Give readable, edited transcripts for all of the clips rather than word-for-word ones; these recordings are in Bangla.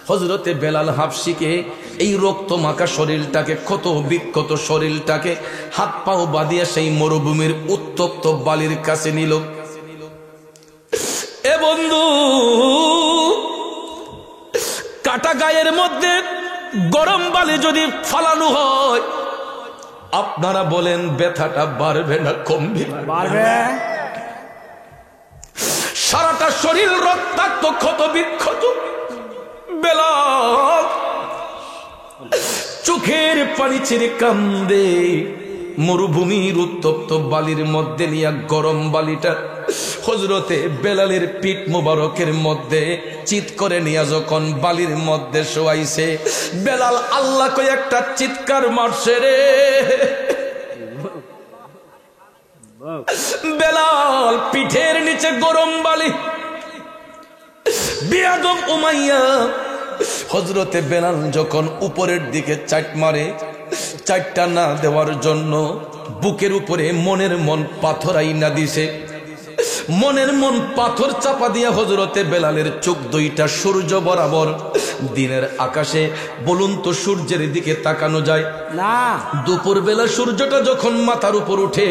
হযরতে বেলাল হাবশিকে এই রক্ত মাখা শরীরটাকে, ক্ষত বিক্ষত শরীরটাকে হাত পাও বাঁধিয়া সেই মরুভূমির উত্তপ্ত বালির কাছে নিল। এ বন্ধু, কাটা গায়ের মধ্যে গরম বালি যদি ফালানো হয়, আপনারা বলেন ব্যথাটা বাড়বে না কমবে? পারবে। সারাটা শরীর রক্তাক্ত, ক্ষত বিক্ষত। বেলাল চোখের পানি ছেড়ে কান্দে। মরুভূমির উত্তপ্ত বালির মধ্যে নিয়ে গরম বালিটা হযরতে বেলালের পিঠ মোবারকের মধ্যে চিৎ করে নিয়ে যখন বালির মধ্যে শোয়াইছে, বেলাল আল্লাহ কই একটা চিৎকার মারছে রে। বেলাল পিঠের নিচে গরম বালি। বিয়াদব উমাইয়া হযরতে বেলাল যখন উপরের দিকে চাট মারে, চাটটা না দেওয়ার জন্য বুকের উপরে মনের মন পাথর আইনা দিছে। মনের মন পাথর চাপা দিয়া হযরতে বেলালের চোখ দুইটা সূর্য বরাবর। দিনের আকাশে বলুন তো সূর্যের দিকে তাকানো যায় না? দুপুর বেলা সূর্যটা যখন মাথার উপর উঠে,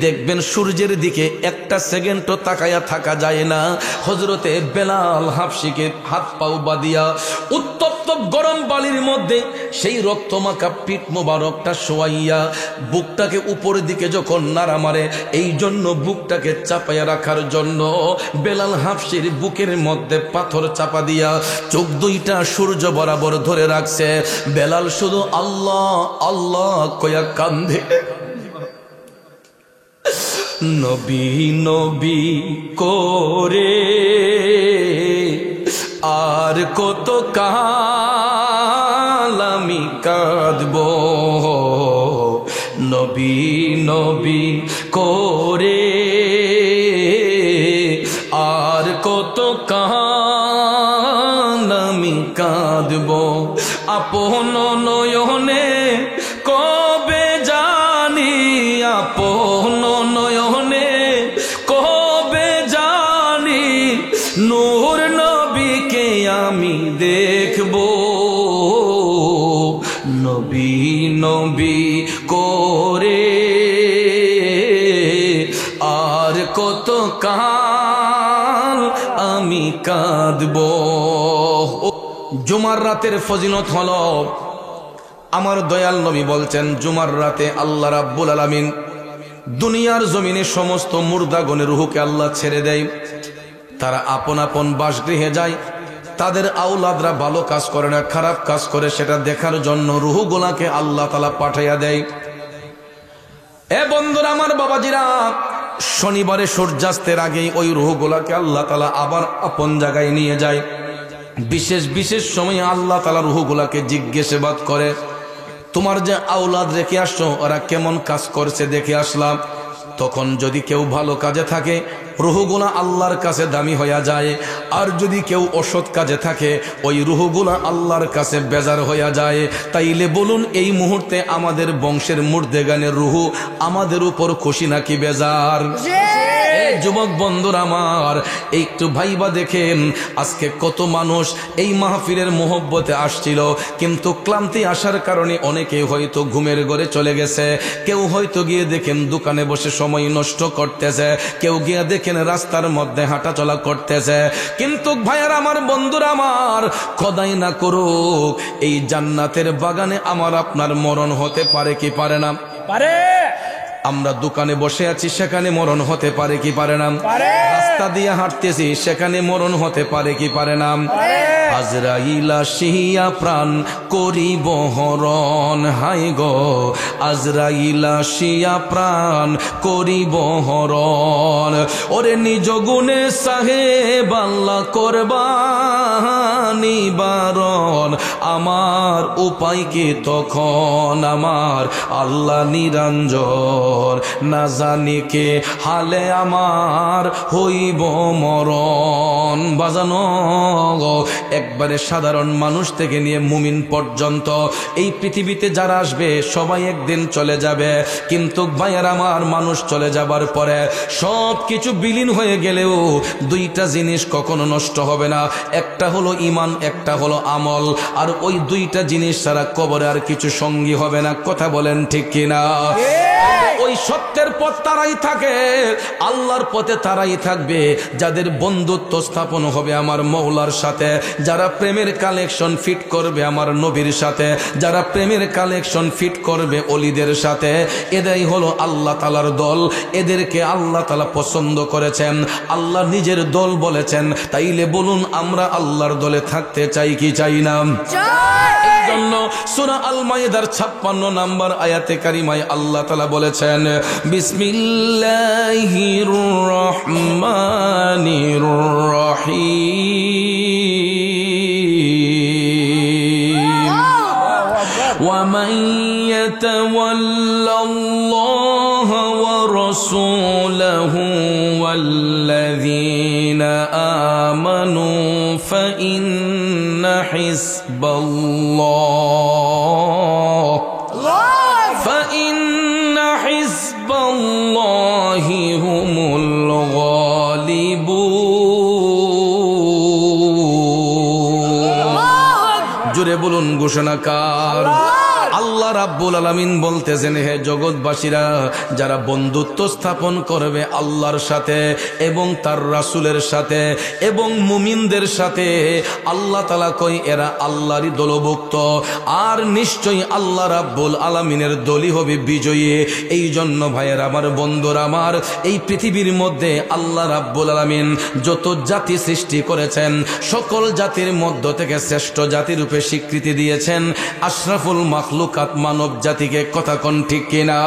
দেখবেন সূর্যের দিকে একটা সেকেন্ডও তাকায়া থাকা যায় না। হযরতে বেলাল হাবশিকে হাত পাও বাঁধিয়া উত্তপ্ত গরম বালির মধ্যে সেই রক্তমাখা পিঠ মোবারকটা শোয়াইয়া বুকটাকে উপরের দিকে যখন নাড়া মারে, এই জন্য বুকটাকে চাপাইয়া রাখার জন্য বেলাল হাবশির বুকের মধ্যে পাথর চাপা দিয়া চোখ দুইটা সূর্য বরাবর ধরে রাখছে। বেলাল শুধু আল্লাহ আল্লাহ কয়া কান্দে। নবী নবী করে আর কত কাল আমি কাঁদব, নবী নবী করে আর কত কাল আমি কাঁদব। আপন নয়নে কবে জানি, আপন নয়নে কবে জানি নূর নবীকে আমি দেখব। নবী নবী করে আর কত কাল আমি কাঁদব। জুমার রাতের ফজিলত হলো, আমার দয়াল নবী বলছেন, জুমার রাতে আল্লাহ রাব্বুল আলামিন দুনিয়ার জমিনে সমস্ত মুর্দাগণের রূহকে আল্লাহ ছেড়ে দেয়। তারা আপন আপন বাসগৃহে যায়। তাদের আওলাদরা ভালো কাজ করে না খারাপ কাজ করে, সেটা দেখার জন্য রূহগুলাকে আল্লাহ তাআলা পাঠাইয়া দেয়। এ বন্ধুরা আমার, বাবাজিরা, শনিবারে সূর্যাস্তের আগেই ওই রূহগুলাকে আল্লাহ তাআলা আবার আপন জায়গায় নিয়ে যায়। বিশেষ বিশেষ সময়ে আল্লাহ তাআলা রূহগুলাকে জিজ্ঞাসাবাদ করে, তোমার যে আওলাদ রেখে আসছো ওরা কেমন কাজ করছে দেখে আসলাম। তখন যদি কেউ ভালো কাজে থাকে, রূহগুলা আল্লাহর কাছে দামি হইয়া যায়। আর যদি কেউ অসৎ কাজে থাকে, ওই রূহগুলা আল্লাহর কাছে বেজার হইয়া যায়। তাইলে বলুন, এই মুহূর্তে আমাদের বংশের মুর্দেগানের রূহ আমাদের উপর খুশি নাকি বেজার? যুবক বন্ধুরা আমার, একটু ভাইবা দেখেন, আজকে কত মানুষ এই মাহফিলের মোহব্বতে আসছিল, কিন্তু ক্লান্তি আসার কারণে অনেকে হয়তো ঘুমের ঘরে চলে গেছে। কেউ হয়তো গিয়ে দেখেন দোকানে বসে সময় নষ্ট করতেছে, কেউ গিয়ে দেখেন রাস্তার মধ্যে হাঁটা চলা করতেছে। কিন্তু ভাইয়ার আমার, বন্ধুরা আমার, খোদাই না করুক এই জান্নাতের বাগানে আমার আপনার মরণ হতে পারে কি পারে না? পারে। আমরা দোকানে বসে আছি, সেখানে মরণ হতে পারে কি পারে না? রাস্তা দিয়ে হাঁটতেছি, সেখানে মরণ হতে পারে কি পারে না? আজরাইল আসিয়া প্রাণ করিব হরণ, হাই গো আজরাইল আসিয়া প্রাণ করিব হরণ। ওরে নিজ গুণে সাহেব আল্লাহ করবানি বারণ, আমার উপায় কি তখন আমার আল্লাহ নিরঞ্জন, না জানি কে হালে আমার হইব মরণ। বাজানো একবারে সাধারণ মানুষ থেকে নিয়ে মুমিন পর্যন্ত এই পৃথিবীতে যারা আসবে সবাই একদিন চলে যাবে, কিন্তু ভাইয়ার আমার মানুষ চলে যাবার পরে সব কিছু বিলীন হয়ে গেলেও দুইটা জিনিস কখনো নষ্ট হবে না, একটা হলো ঈমান, একটা হলো আমল। আর ওই দুইটা জিনিস ছাড়া কবরে আর কিছু সঙ্গী হবে না। কথা বলেন ঠিক কিনা? ওই সত্যের পথ তারাই থাকে, আল্লাহর পথে তারাই থাকবে যাদের বন্ধুত্ব স্থাপন হবে আমার মওলার সাথে, যারা প্রেমের কালেকশন ফিট করবে আমার নবীর সাথে, যারা প্রেমের কালেকশন ফিট করবে অলিদের সাথে। এটাই হলো আল্লাহ তাআলার দল। এদেরকে আল্লাহ তাআলা পছন্দ করেছেন, আল্লাহ নিজের দল বলেছেন। তাইলে বলুন আমরা আল্লাহর দলে থাকতে চাই কি চাই না? এই জন্য সূরা আল মাইদার 56 নম্বর আয়াতে কারিমায় আল্লাহ তাআলা বলেছেন, বিসমিল্লাহির রহমানির রহিম, ومن يتول الله ورسوله والذين آمنوا فإن حزب الله هم الغالبون। জোরে বলুন ঘোষণাকার আল্লাহ রাব্বুল আলামিন বলতেছেন, হে জগৎবাসীরা, যারা বন্ধুত্ব স্থাপন করবে আল্লাহর সাথে এবং তার রাসূলের সাথে এবং মুমিনদের সাথে, আল্লাহ তাআলা কই এরা আল্লাহরই দলভুক্ত, আর নিশ্চয়ই আল্লাহ রাব্বুল আলামিনের দলই হবে বিজয়ী। এই জন্য ভাইয়ের আমার, বন্ধুরা আমার, এই পৃথিবীর মধ্যে আল্লাহ রাব্বুল আলামিন যত জাতি সৃষ্টি করেছেন সকল জাতির মধ্য থেকে শ্রেষ্ঠ জাতি রূপে স্বীকৃতি দিয়েছেন আশরাফুল মাখলুকাত মানব জাতিকে। কথা কোন ঠিক কিনা?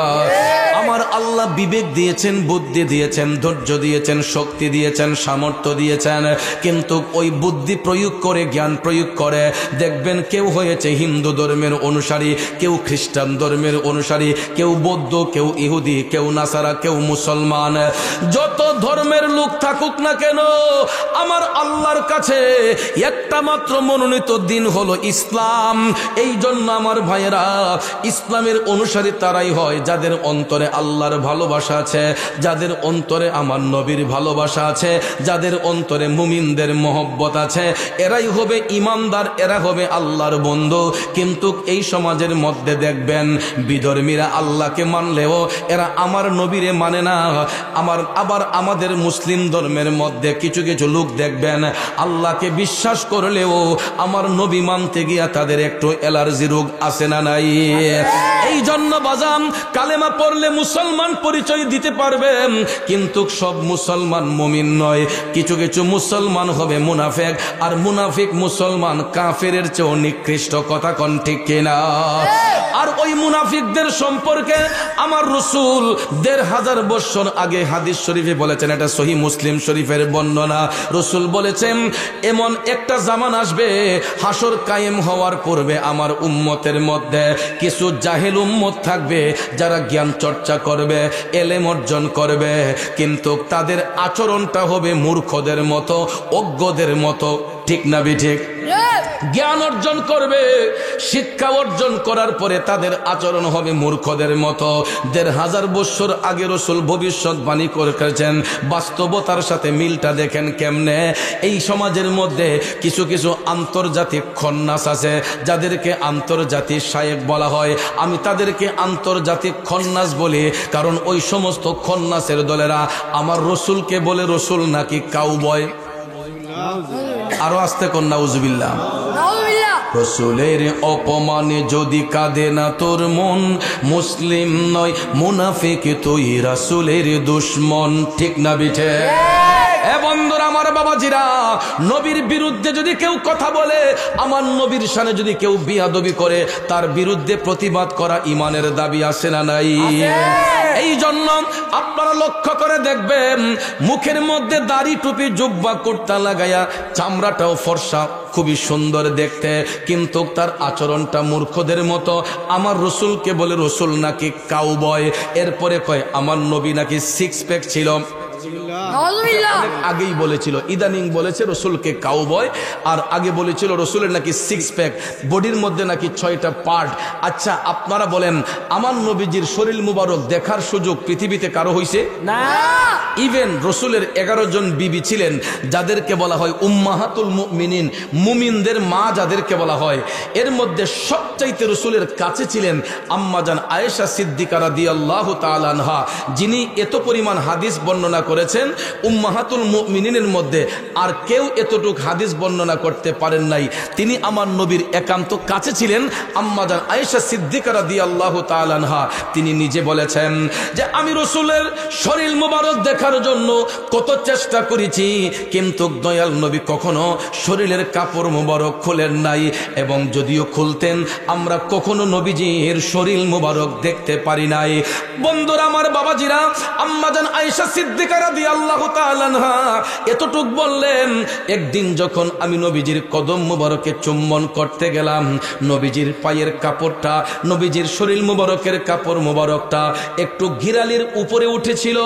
আমার আল্লাহ বিবেক দিয়েছেন, বুদ্ধি দিয়েছেন, ধৈর্য দিয়েছেন, শক্তি দিয়েছেন, সামর্থ্য দিয়েছেন, কিন্তু ওই বুদ্ধি প্রয়োগ করে, জ্ঞান প্রয়োগ করে দেখবেন কেউ হয়েছে হিন্দু ধর্মের অনুসারী, কেউ খ্রিস্টান ধর্মের অনুসারী, কেউ বৌদ্ধ, কেউ ইহুদি, কেউ নাসারা, কেউ মুসলমান। যত ধর্মের লোক থাকুক না কেন, আমার আল্লাহর কাছে একটা মাত্র মনোনীত দিন হলো ইসলাম। এই জন্য আমার ভাইয়েরা, ইসলামের অনুসারী তারাই হয় যাদের অন্তরে আল্লাহর ভালোবাসা আছে, যাদের অন্তরে আমার নবীর ভালোবাসা আছে, যাদের অন্তরে মুমিনদের মহব্বত আছে, এরাই হবে ইমানদার, এরা হবে আল্লাহর বন্ধু। কিন্তু এই সমাজের মধ্যে দেখবেন বিধর্মীরা আল্লাহকে মানলেও এরা আমার নবীরে মানে না। আবার আমাদের মুসলিম ধর্মের মধ্যে কিছু কিছু লোক দেখবেন আল্লাহকে বিশ্বাস করলেও আমার নবী মানতে গিয়া তাদের একটু অ্যালার্জি রোগ আছে না নাই? এই জন্য বাজাম, কালেমা পড়লে মুসলমান পরিচয় দিতে পারবেন, কিন্তু সব মুসলমান মুমিন নয়। কিছু কিছু মুসলমান হবে মুনাফিক, আর মুনাফিক মুসলমান কাফেরের চেয়েও নিকৃষ্ট। কথা কোন ঠিক কিনা? আর ওই মুনাফিকদের সম্পর্কে আমার রাসূল ১৫০০ বছর আগে হাদিস শরীফে বলেছেন, এটা সহিহ মুসলিম শরীফের বর্ণনা। রাসূল বলেছেন, এমন একটা জামান আসবে হাসর কায়েম হওয়ার পূর্বে আমার উম্মতের মধ্যে কিছু জাহেল উম্মত থাকবে যারা জ্ঞান চর্চা করবে, এলেম অর্জন করবে, কিন্তু তাদের আচরণটা হবে মূর্খদের মতো, অজ্ঞদের মতো। ঠিক না বিঠিক? জ্ঞান অর্জন করবে, শিক্ষা অর্জন করার পরে তাদের আচরণ হবে মূর্খদের মতো। ১৫০০ বছর আগে রাসূল ভবিষ্যৎবাণী করেছেন, বাস্তবতার সাথে মিলটা দেখেন কেমনে। এই সমাজের মধ্যে কিছু কিছু আন্তর্জাতিক খন্নাস আছে যাদেরকে আন্তর্জাতিক শায়েখ বলা হয়। আমি তাদেরকে আন্তর্জাতিক খন্নাস বলি কারণ ওই সমস্ত খন্নাসের দলেরা আমার রাসূলকে বলে রাসূল নাকি কাউবয়। আরো আস্তে কর নাউজুবিল্লাহ। রাসূলের অপমানে যদি কাঁদে না তোর মন, মুসলিম নয় মুনাফিক তুই রাসূলের দুশমন। ঠিক না বিঠে? এ বন্ধুরা আমার, বাবাজিরা, নবীর বিরুদ্ধে যদি কেউ কথা বলে, আমার নবীর শানে যদি কেউ বিয়াদবি করে, তার বিরুদ্ধে প্রতিবাদ করা ইমানের দাবি আছে না নাই? এই জন্য আপনারা লক্ষ্য করে দেখবেন মুখের মধ্যে দাড়ি টুপি জুব্বা কুর্তা লাগায়া চামড়াটাও ফর্সা খুবই সুন্দর দেখতে, কিন্তু তার আচরণটা মূর্খদের মতো। আমার রসুলকে বলে রসুল নাকি কাউবয়, এরপরে কয় আমার নবী নাকি সিক্স প্যাক ছিল। আগেই বলেছিল, ইদানিং বলেছে রসুলকে কাউবয়, আর আগে বলেছিল রসুলের নাকি সিক্স প্যাক, বডির মধ্যে নাকি 6টা পার্ট। আচ্ছা আপনারা বলেন, আমার নবীজির শরীর মুবারক দেখার সুযোগ পৃথিবীতে কারো হইছে না? ইভেন রসুলের 11 জন বিবি ছিলেন যাদেরকে বলা হয় উম্মাহাতুল মুমিনিন, মুমিনদের মা যাদেরকে বলা হয়। এর মধ্যে সবচাইতে রসুলের কাছে ছিলেন আম্মাজান আয়েশা সিদ্দিকা রাদিয়াল্লাহু তাআলা আনহা, যিনি এত পরিমাণ হাদিস বর্ণনা করেছেন উম্মাহাতুল মুমিনিনের মধ্যে আর কেউ এতটুক হাদিস বর্ণনা করতে পারেন নাই। তিনি আমার নবীর একান্ত কাছে ছিলেন আম্মাজান আয়েশা সিদ্দিকা রাদিয়াল্লাহু তাআলা আনহা। তিনি নিজে বলেছেন যে আমি রসুলের শরীর মুবারক দেখার জন্য কত চেষ্টা করেছি, কিন্তু দয়াল নবী কখনো শরীরের কাপড় মুবারক খুলেন নাই, এবং যদিও খুলতেন আমরা কখনো নবীজির শরীর মুবারক দেখতে পারি নাই। বন্ধুরা আমার, বাবাজিরা, আম্মাজান আয়েশা সিদ্দিকা রাদিয়াল্লাহু তাআলা আনহা এতটুক বললেন, একদিন যখন আমি নবীজির কদম মুবারকে চুম্বন করতে গেলাম, নবীজির পায়ের কাপড়টা, নবীজির শরীর মুবারকের কাপড় মুবারকটা একটু ঘিরালির উপরে উঠেছিল।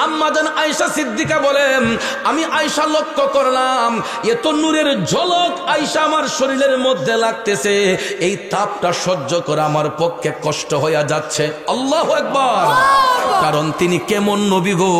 আম্মাজান আয়েশা সিদ্দিকা বলেন, আমি আয়েশা লক্ষ্য করলাম এত নূরের ঝলক আয়েশা আমার শরীরের মধ্যে লাগতেছে, এই তাপটা সহ্য করা আমার পক্ষে কষ্ট হয়ে যাচ্ছে। আল্লাহু আকবার। কারণ তিনি কেমন নবী গো,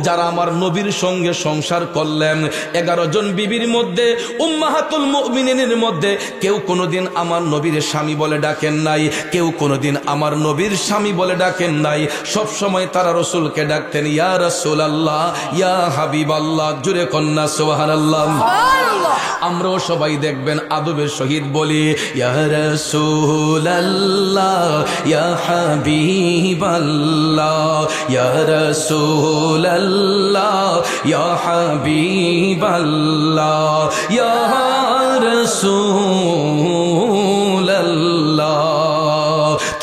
যারা আমার নবীর সঙ্গে সংসার করলেন। 11 জন বিবির মধ্যে উম্মাহাতুল মুমিনিনের মধ্যে কেউ কোনোদিন আমার নবীর স্বামী বলে ডাকেন নাই, কেউ কোনোদিন আমার নবীর স্বামী বলে ডাকেন নাই। সব সময় তারা রসুলকে ডাকতেন ইয়া রাসূলুল্লাহ, ইয়া হাবিবাল্লাহ। জুরে কন্যা সুবহানাল্লাহ। আমরাও সবাই দেখবেন আদবের সহিত বলি ইয়া রাসূলুল্লাহ, ইয়া হাবিবাল্লাহ, ইয়া রাসূলুল্লাহ, ইয়া হাবিবাল্লাহ, ইয়া রাসূলুল্লাহ।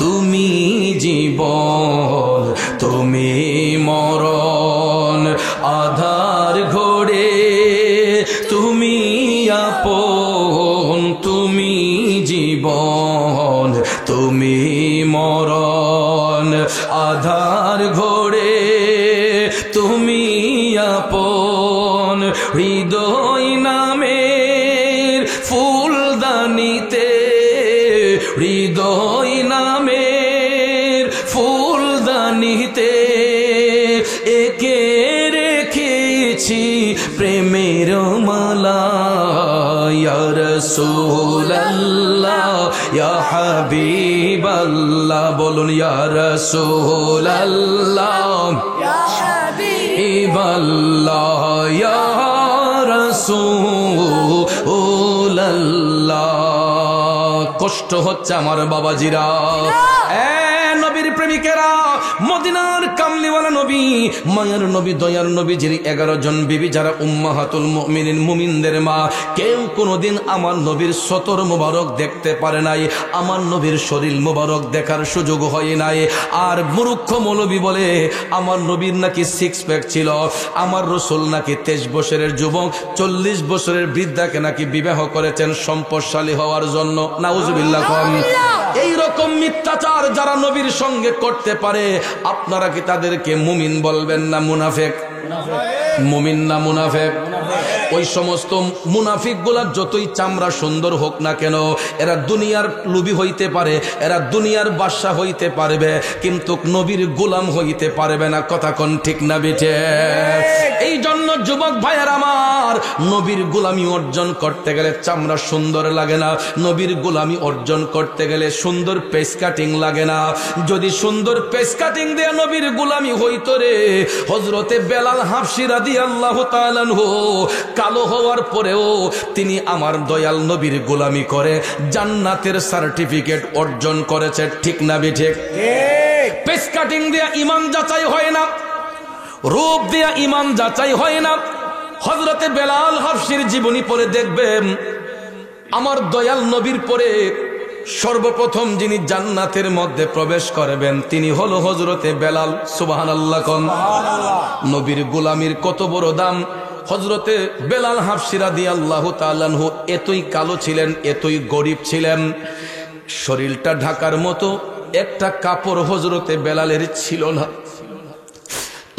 তুমি জীবন, তুমি মরণ, আধার ঘোরে তুমি আপন, তুমি জীবন, তুমি মরণ, আধার ঘোরে তুমি আপন। হৃদয় নামের ফুলদানিতে, হৃদয় নামের ফুলদানিতে একে রেখেছি প্রেমের মালা। ইয়া রাসূলুল্লাহ, ইয়া হাবিবাল্লাহ। বলুন ইয়া রাসূলুল্লাহ, ইয়া হাবিবাল্লাহ, ইয়া রাসূলুল্লাহ। কষ্ট হচ্ছে আমার বাবাজিরা, নবীর প্রেমিকেরা, মদিনার কামলিওয়ালা নবী, মায়ার নবী, দয়ার নবী, যিনি 11 জন বিবি যারা উম্মাহাতুল মুমিনিন, মুমিনদের মা, কেউ কোনোদিন আমার নবীর সতর মুবারক দেখতে পারে নাই, আমার নবীর শরীর মুবারক দেখার সুযোগ হয় নাই। আর মূর্খ মৌলবী বলে আমার নবীর নাকি সিক্স প্যাক ছিল, আমার রসুল নাকি 23 বছরের যুবক 40 বছরের বৃদ্ধাকে নাকি বিবাহ করেছেন সম্পদশালী হওয়ার জন্য। নাউজুবিল্লাহ। এইরকম মিথ্যাচার যারা নবীর সঙ্গে করতে পারে, আপনারা কি তাদেরকে মুমিন বলবেন না মুনাফেক? মুমিন না মুনাফেক? ওই সমস্ত মুনাফিক গুলা যতই চামড়া সুন্দর হোক না কেন, এরা দুনিয়ার লোভী হইতে পারে, এরা দুনিয়ার বাদশা হইতে পারবে, কিন্তু নবীর গোলাম হইতে পারবে না। কথা কোন ঠিক না বেঠে? এই জন্য যুবক ভাইয়ের আমার, নবীর গোলামি অর্জন করতে গেলে চামড়া সুন্দর লাগে না, নবীর গোলামি অর্জন করতে গেলে সুন্দর পেস কাটিং লাগে না। যদি সুন্দর পেস কাটিং দিয়ে নবীর গোলামি হইতো রে, হযরতে বেলাল হাবশী রাদিয়াল্লাহু তাআলা আনহু কালো হওয়ার পরেও তিনি আমার দয়াল নবীর গোলামি করে জান্নাতের সার্টিফিকেট অর্জন করেছে। ঠিক না বেঠিক? পেস কাটিং দিয়ে ঈমান যাচাই হয় না, রূপ দিয়ে ঈমান যাচাই হয় না। হযরতে বেলাল হাবশীর জীবনী পড়ে দেখবেন, আমার দয়াল নবীর পরে সর্বপ্রথম যিনি জান্নাতের মধ্যে প্রবেশ করবেন তিনি হলো হযরতে বেলাল। সুবহানাল্লাহ কোন। নবীর গোলামির কত বড় দাম। হযরতে বেলাল হাবশী রাদিয়াল্লাহু তাআলা আনহু এতই কালো ছিলেন, এতই গরীব ছিলেন, শরীরটা ঢাকার মতো একটা কাপড় হযরতে বেলালের ছিল না।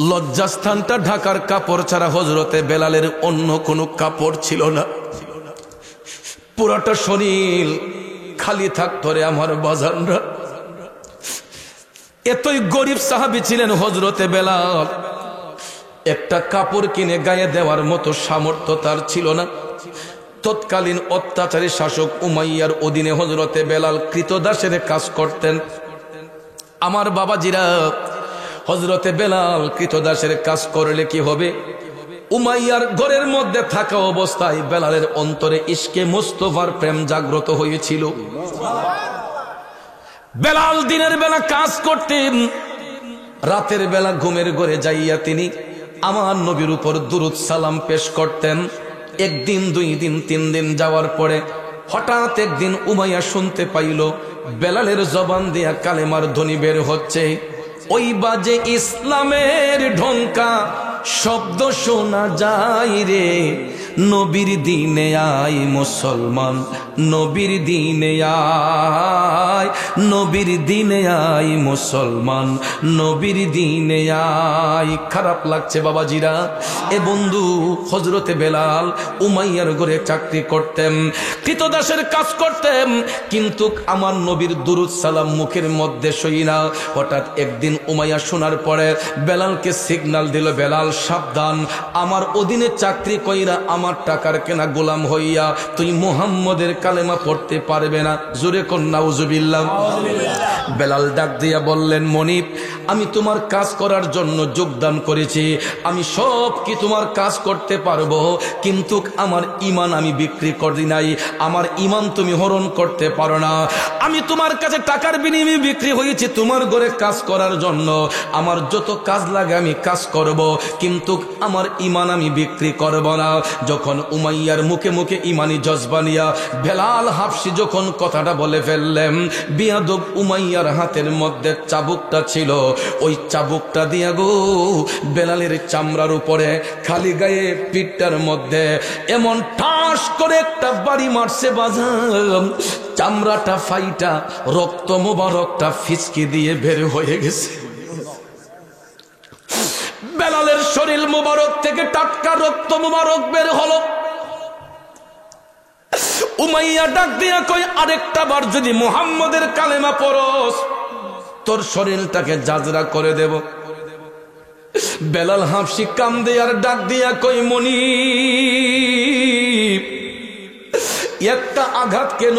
লজ্জাস্থানটা ঢাকার কাপড় ছাড়া হযরতে বেলালের অন্য কোনো কাপড় ছিল না। পুরাটা শরীর খালি থাকতো রে আমার বাজানরা। এতই গরিব সাহাবী ছিলেন হযরতে বেলাল, একটা কাপড় কিনে গায়ে দেওয়ার মতো সামর্থ্য তার ছিল না। তৎকালীন অত্যাচারী শাসক উমাইয়ার অধীনে হযরতে বেলাল কৃতদাসের কাজ করতেন। আমার বাবাজিরা, হযরতে বেলাল কৃতদাসের কাজ করলে কি হবে? উমাইয়ার ঘরের মধ্যে থাকা অবস্থায় বেলালের অন্তরে ইশকে মুস্তাফার প্রেম জাগ্রত হয়েছিল। বেলাল দিনের বেলা কাজ করতেন, রাতের বেলা ঘুমের ঘরে যাইয়া তিনি আমার নবীর উপর দুরূদ সালাম পেশ করতেন। একদিন, 2 দিন, 3 দিন যাওয়ার পরে হঠাৎ একদিন উমাইয়া শুনতে পাইল বেলালের জবান দিয়া কালেমার ধ্বনি বের হচ্ছে। ওই বাজে ইসলামের ঢঙ্কা শব্দ শোনা যায় রে, নবীর দিনে আয় মুসলমান, নবীর দিনে আয়, নবীর দিনে আয় মুসলমান, নবীর দিনে আয়। খারাপ লাগছে বাবাজিরা। এ বন্ধু, হযরতে বেলাল উমাইয়ার ঘরে চাকরি করতেন, কৃতদাসের কাজ করতেন, কিন্তু আমার নবীর দুরূদ সালাম মুখের মধ্যে সই না। হঠাৎ একদিন উমাইয়া শোনার পরে বেলালকে সিগন্যাল দিল, বেলাল সাবধান, আমার অধীনে চাকরি কইরা আমার টাকার কেনা গোলাম হইয়া তুই মুহাম্মদের কালেমা পড়তে পারবে না। জোরে কোন নাউজুবিল্লাহ। বেলাল ডাক দিয়া বললেন, মনিব, আমি তোমার কাজ করার জন্য যোগদান করেছি, আমি সব কি তোমার কাজ করতে পারবো, কিন্তু আমার ঈমান আমি বিক্রি করি নাই, আমার ঈমান তুমি হরণ করতে পারো না। আমি তোমার কাছে টাকার বিনিময়ে বিক্রি হয়েছি তোমার ঘরে কাজ করার জন্য, আমার যত কাজ লাগে আমি কাজ করব, কিন্তু আমার ঈমান আমি বিক্রি করব না। যখন উমাইয়ার মুখে মুখে ঈমানি জজবা নিয়া বেলাল হাবশী যখন কথাটা বলে ফেললেন, বিয়াদব উমাইয়ার হাতের মধ্যে চাবুকটা ছিল, ওই চাবুকটা দিয়া গো বেলালের চামড়ার উপরে খালি গায়ে পিঠটার মধ্যে এমন ঠাস করে একটা বাড়ি মারছে বাজার, চামড়াটা ফাইটা রক্ত মোবারকটা ফিচকি দিয়ে বের হয়ে গেছে। বেলালের শরীর মোবারক থেকে টাটকা রক্ত মোবারক বের হলো। উমাইয়া ডাক দিয়া কই, আরেকটা বার যদি মুহাম্মদের কালেমা পড়স তোর শরীরটাকে জাজরা করে দেব। বেলাল হাবশী কান্দে আর ডাক দিয়া কই, মনিব, একটা আঘাত কেন,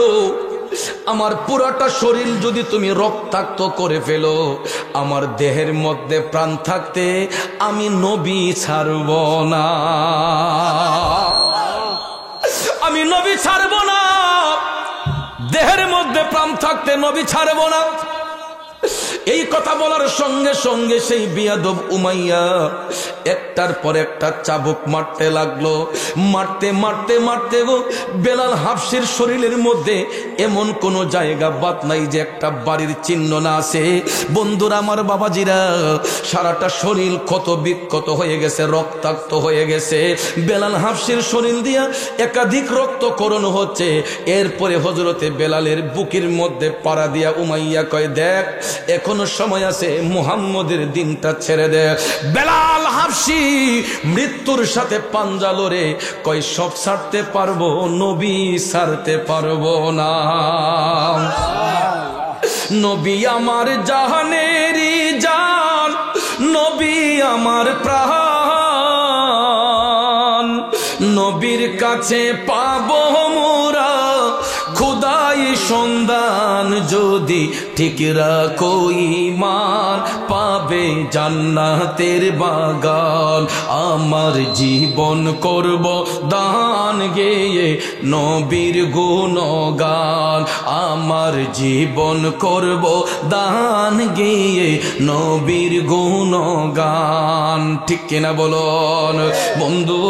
আমার পুরাটা শরীর যদি তুমি রক্তাক্ত করে ফেলো, আমার দেহের মধ্যে প্রাণ থাকতে আমি নবী ছাড়ব না, আমি নবী ছাড়ব না, দেহের মধ্যে প্রাণ থাকতে নবী ছাড়ব না। এই কথা বলার সঙ্গে সঙ্গে সেই বিয়াদব উমাইয়া একটার পর একটা চাবুক মারতে লাগলো। মারতে মারতে মারতে গো বেলাল হাবশীর শরীরের মধ্যে এমন কোন জায়গা বাদ নাই যে একটা বাড়ির চিহ্ন না আছে। বন্ধুরা আমার, বাবাজিরা, সারাটা শরীর ক্ষত বিক্ষত হয়ে গেছে, রক্তাক্ত হয়ে গেছে। বেলাল হাবশীর শরীর দিয়া একাধিক রক্তক্ষরণ হচ্ছে। এরপরে হযরতে বেলালের বুকের মধ্যে পাড়া দিয়া উমাইয়া কয়, দেখ এখনো সময় আছে, মুহাম্মদের দিনটা ছেড়ে দে। বেলাল হাবশী মৃত্যুর সাথে পাঞ্জা লড়ে কয়, সব ছাড়তে পারবো, নবী ছাড়তে পারবো না। নবী আমার জাহানেরই জান, নবী আমার প্রাণ, নবীর কাছে পাবো মোরা খুদাই সন্ধান, যদি ঠিক রাখো ঈমান পাবে জান্নাতের বাগান। আমার জীবন করব দান গেয়ে নবীর গুণগান, আমার জীবন করব দান গিয়ে নবীর গুণগান। ঠিক কিনা বলুন বন্ধু?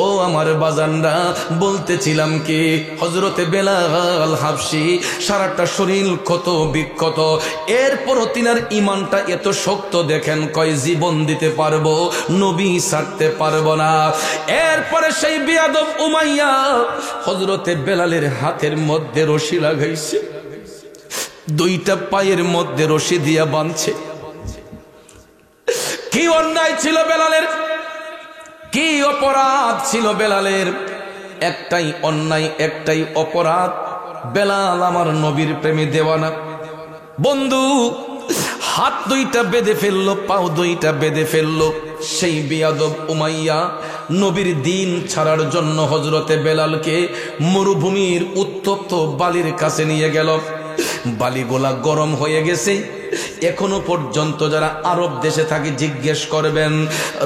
ও আমার বাজানরা, বলতেছিলাম কি, হযরতে বেলাল হাবশী সারাটা শরীর ক্ষত বিক্ষত, এরপরও তিনার ঈমানটা এত শক্ত, দেখেন কয় জীবন দিতে পারবো, নবী ছাড়তে পারবো না। এরপরে সেই বিয়াদব উমাইয়া হযরতে বেলালের হাতের মধ্যে রশি লাগাইছে, দুইটা পায়ের মধ্যে রশি দিয়া বাঁধছে। কি অন্যায় ছিল বেলালের, কি অপরাধ ছিল বেলালের? একটাই অন্যায়, একটাই অপরাধ, বেলাল আমার নবীর প্রেমে দেওয়ানা। বন্ধু হাত দুইটা বেঁধে ফেললো, পাও দুইটা বেঁধে ফেললো। সেই বিয়াদব উমাইয়া নবীর দিন ছাড়ার জন্য হযরতে বেলালকে মরুভূমির উত্তপ্ত বালির কাছে নিয়ে গেল। বালিগুলা গরম হয়ে গেছে। এখনো পর্যন্ত যারা আরব দেশে থাকে জিজ্ঞেস করবেন,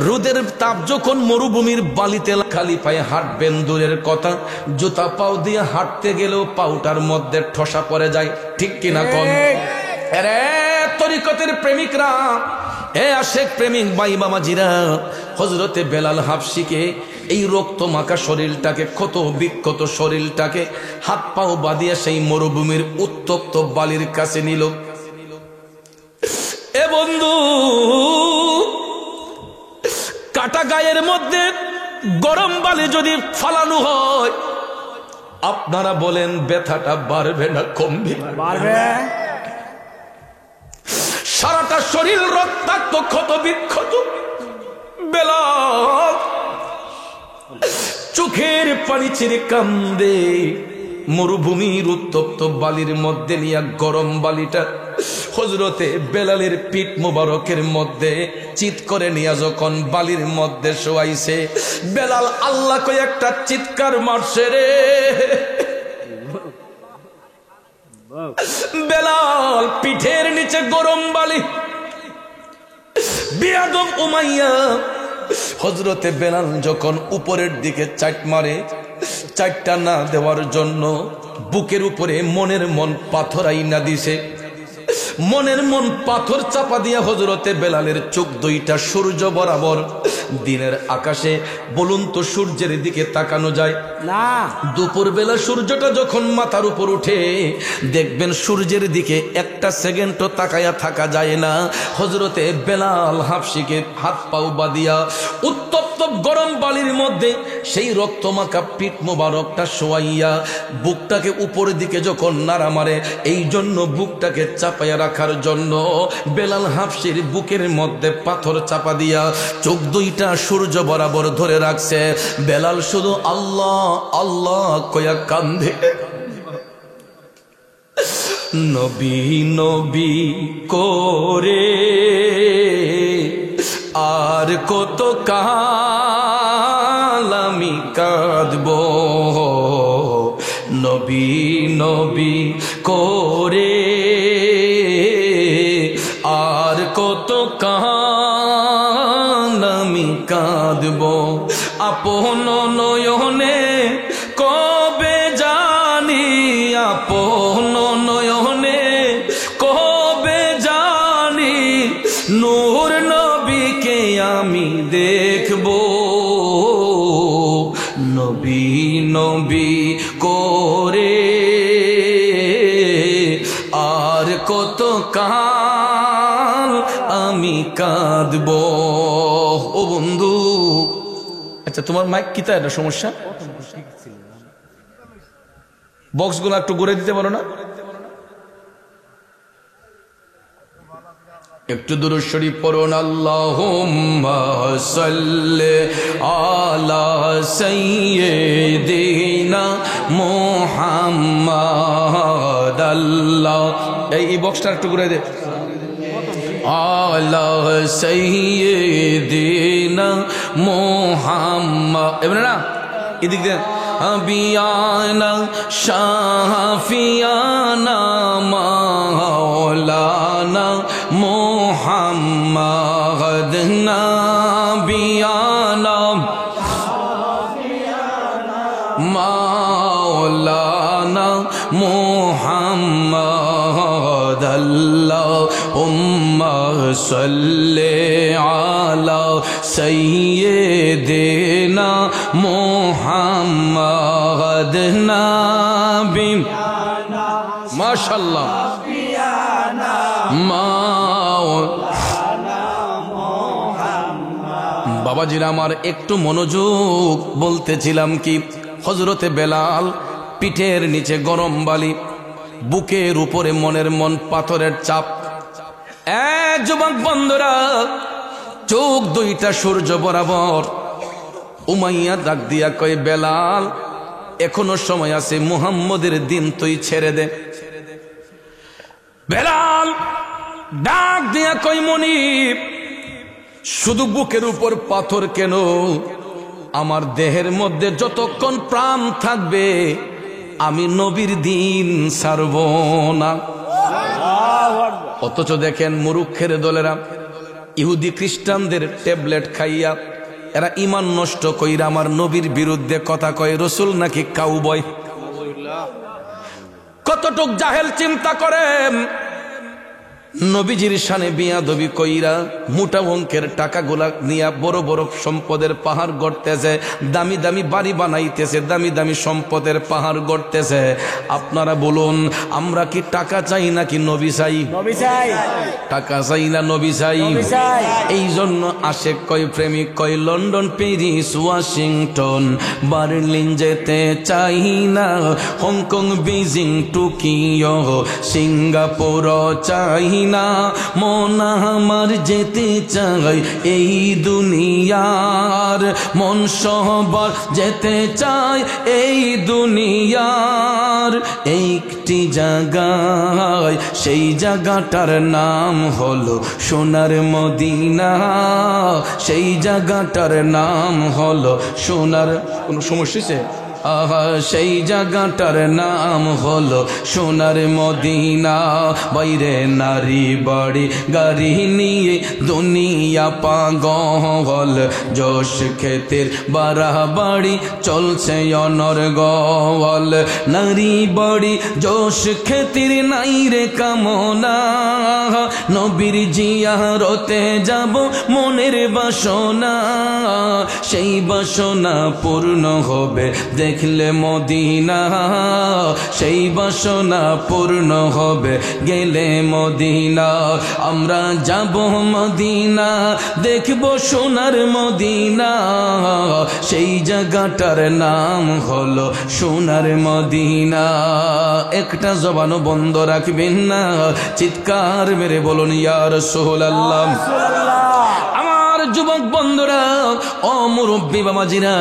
রোদের তাপ যখন মরুভূমির বালিতে খালি পায়ে হাঁটবেন দূরের কথা, জুতা পাও দিয়ে হাঁটতে গেলেও পাউটার মধ্যে ঠসা পড়ে যায়। ঠিক কিনা কোন? আরে তরিকতের প্রেমিকরা, এ আশেক প্রেমিক ভাই বাবাজিরা, হযরতে বেলাল হাবশীকে এই রক্ত মাখা শরীরটাকে, ক্ষত বিক্ষত শরীরটাকে হাত পাও বাঁধিয়ে সেই মরুভূমির উত্তপ্ত বালির কাছে নিল। এ বন্ধু, কাটা গায়ের মধ্যে গরম বালি যদি ফালানো হয়, আপনারা বলেন ব্যথাটা বাড়বে না কমবে? বাড়বে। সারাটা শরীর রক্তাক্ত, ক্ষত বিক্ষত। বেলাল চোখের পানি ছেড়ে কান্দে। মরুভূমির উত্তপ্ত বালির মধ্যে নিয়ে গরম বালিটা হযরতে বেলালের পিঠ মোবারকের মধ্যে চিৎ করে নিয়ে যখন বালির মধ্যে শোয়াইছে, বেলাল আল্লাহ কই একটা চিৎকার মারছে রে। বেলাল পিঠের নিচে গরম বালি। বিয়াদব উমাইয়া হযরতে বেলাল যখন উপরের দিকে চাট মারে, চাটটা না দেওয়ার জন্য বুকের উপরে মনের মন পাথর আইনা দিছে। মনের মন পাথর চাপা দিয়া হযরতে বেলালের চোখ দুইটা সূর্য বরাবর। দিনের আকাশে বলুন তো সূর্যের দিকে তাকানো যায় না? দুপুর বেলা সূর্যটা যখন মাথার উপর উঠে, দেখবেন সূর্যের দিকে একটা সেকেন্ডও তাকায়া থাকা যায় না। হযরতে বেলাল হাবশীকে হাত পাও বাঁধিয়া উত্তপ্ত গরম বালির মধ্যে সেই রক্তমাখা পিঠ মোবারকটা শোয়াইয়া বুকটাকে উপরের দিকে যখন নাড়া মারে, এই জন্য বুকটাকে চাপাইয়া রাখার জন্য বেলাল হাবশীর বুকের মধ্যে পাথর চাপা দিয়া চোখ দুইটা সূর্য বরাবর ধরে রাখছে। বেলাল শুধু আল্লাহ আল্লাহ কয়া কান্দে। নবী নবী করে আর কত কাল আমি কাঁদব, নবী নবী করে আর কত কাল আমি কাঁদব। আপন নয়নে কবে জানি, আপন নয়নে কবে জানি নূর নবীকে আমি দেখব। নবী নবী করে আর কত কাল আমি কাঁদব। ও বন্ধু, আচ্ছা তোমার মাইক কি তাই একটা সমস্যা? বক্সগুলো একটু ঘুরে দিতে পারো না? একটু দুরূদ শরীফ পড়ুন। আল্লাহুম্মা সাল্লি আলা সাইয়্যিদিনা মুহাম্মাদ। আল্লাহ, এই বক্সটা একটু ঘুরে দে। আলা সাইয়্যিদিনা মুহাম্মাদ, এবারে না এদিক দেন। আবিয়ানা শাফিয়ানা মাওলানা মুহাম্মাদ, নাবিয়ানা মাওলানা মুহাম্মাদ আল্লাহুম্মা সাল্লি আলা সাইয়্যিদিনা মুহাম্মাদ নাবি মাশাআল্লাহ বাবাজিরা আমার একটু মনোযোগ, বলতেছিলাম কি হযরতে বেলাল পিঠের নিচে গরম বালি, বুকের উপরে মনের মন পাথরের চাপ। যুবক বন্ধুরা, চোখ দুইটা সূর্য বরাবর। উমাইয়া ডাক দিয়া কয়, বেলাল এখনো সময় আছে, মুহাম্মদের দিন তুই ছেড়ে দে। বেলাল ডাক দিয়া কয়, মনিব শুধু বুকের উপর পাথর কেন, আমার দেহের মধ্যে যতক্ষণ প্রাণ থাকবে আমি নবীর দিন ছাড়ব না। অথচ দেখেন মুরুক্ষের দলেরা ইহুদি খ্রিস্টানদের ট্যাবলেট খাইয়া এরা ইমান নষ্ট কইরা আমার নবীর বিরুদ্ধে কথা কয়, রসুল নাকি কাউবয়। কতটুক জাহেল চিন্তা করেন, নবীজির শানে বিয়াদবি কইরা মোটা অঙ্কের টাকাগুলা নিয়া বড় বড় সম্পদের পাহাড় গড়তেছে, দামি দামি বাড়ি বানাইতেছে, দামি দামি সম্পদের পাহাড় গড়তেছে। আপনারা বলুন, আমরা কি টাকা চাই নাকি নবী চাই? টাকা চাই না নবী চাই? এই জন্য আশেক কয়, প্রেমিক কয়, লন্ডন, প্যারিস, ওয়াশিংটন, বার্লিন যেতে চাই না, হংকং, বেজিং, টোকিও, সিঙ্গাপুর চাই না, মন আমার যেতে চাই এই দুনিয়ার, মন সবার যেতে চাই এই দুনিয়ার একটি জায়গায়, সেই জায়গাটার নাম হলো সোনার মদিনা, সেই জায়গাটার নাম হলো সোনার। কোন সমস্যা? সেই জায়গাটার নাম হলো সোনার মদিনা। বাইরে নারী বাড়ি গাড়ি নিয়ে দুনিয়া পাগল, জোশ খেতের বাড়াবাড়ি চলছে অনর্গল, নারী বাড়ি জোশ খেতির নাই রে কামনা, নবীর জিয়ারতে যাব মনের বাসনা, সেই বাসনা পূর্ণ হবে দেখলে মদিনা, সেই বাসনা পূর্ণ হবে গেলে মদিনা। আমরা যাব মদিনা, দেখব সোনার মদিনা, সেই জায়গাটার নাম হলো সোনার মদিনা। একটা জবানও বন্ধ রাখবেন না, চিৎকার মেরে বলুন ইয়া রাসূলুল্লাহ। যুবক বন্ধুরা, ও মুরব্বী বাবাজিরা,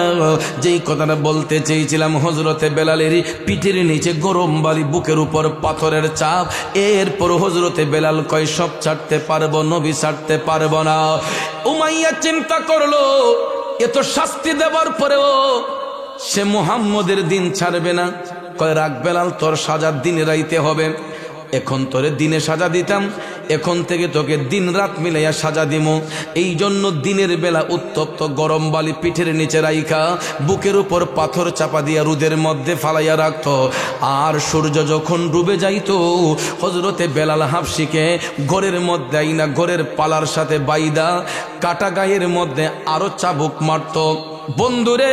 যেই কথাটা বলতে চেয়েছিলাম, হযরতে বেলালের পিঠের নিচে গরম বালি, বুকের উপর পাথরের চাপ। এরপর হযরতে বেলাল কয়, সব ছাড়তে পারবো, নবী ছাড়তে পারবো না। উমাইয়া চিন্তা করলো, এত শাস্তি দেওয়ার পরেও সে মুহাম্মদের দিন ছাড়বে না। কয়, রাখ বেলাল, তোর সাজা দিনে রাইতে হবে। এখন তোরে দিনে সাজা দিতাম, এখন থেকে তোকে দিন রাত মিলাইয়া সাজা দিব। এই জন্য দিনের বেলা উত্তপ্ত গরম বালি পিঠের নিচে রাইখা বুকের উপর পাথর চাপা দিয়া রোদের মধ্যে ফালাইয়া রাখত। আর সূর্য যখন ডুবে যাইত, হযরতে বেলাল হাবশিকে ঘরের মধ্যে আইনা ঘরের পালার সাথে বাইদা কাটা গায়ের মধ্যে আরো চাবুক মারত। বন্ধুরে,